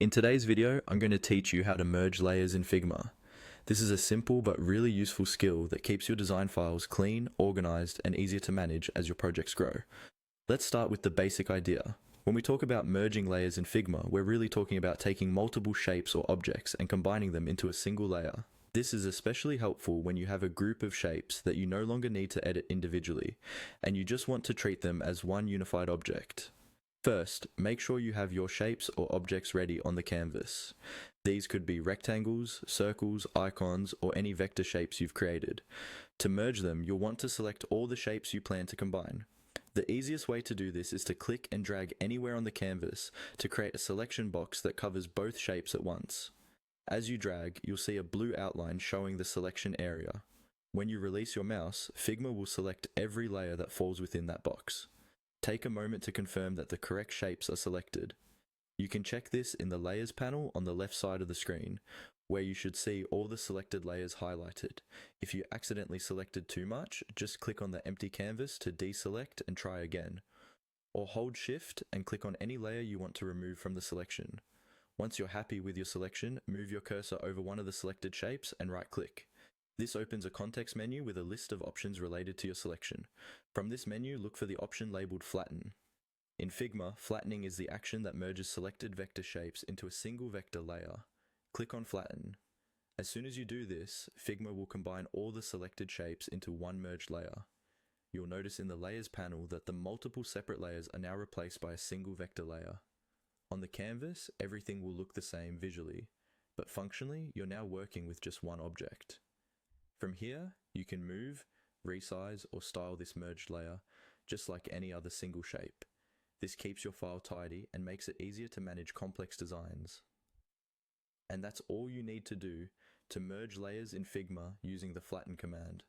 In today's video, I'm going to teach you how to merge layers in Figma. This is a simple but really useful skill that keeps your design files clean, organized, and easier to manage as your projects grow. Let's start with the basic idea. When we talk about merging layers in Figma, we're really talking about taking multiple shapes or objects and combining them into a single layer. This is especially helpful when you have a group of shapes that you no longer need to edit individually, and you just want to treat them as one unified object. First, make sure you have your shapes or objects ready on the canvas. These could be rectangles, circles, icons, or any vector shapes you've created. To merge them, you'll want to select all the shapes you plan to combine. The easiest way to do this is to click and drag anywhere on the canvas to create a selection box that covers both shapes at once. As you drag, you'll see a blue outline showing the selection area. When you release your mouse, Figma will select every layer that falls within that box. Take a moment to confirm that the correct shapes are selected. You can check this in the Layers panel on the left side of the screen, where you should see all the selected layers highlighted. If you accidentally selected too much, just click on the empty canvas to deselect and try again. Or hold Shift and click on any layer you want to remove from the selection. Once you're happy with your selection, move your cursor over one of the selected shapes and right-click. This opens a context menu with a list of options related to your selection. From this menu, look for the option labeled Flatten. In Figma, flattening is the action that merges selected vector shapes into a single vector layer. Click on Flatten. As soon as you do this, Figma will combine all the selected shapes into one merged layer. You'll notice in the Layers panel that the multiple separate layers are now replaced by a single vector layer. On the canvas, everything will look the same visually, but functionally, you're now working with just one object. From here, you can move, resize, or style this merged layer, just like any other single shape. This keeps your file tidy and makes it easier to manage complex designs. And that's all you need to do to merge layers in Figma using the flatten command.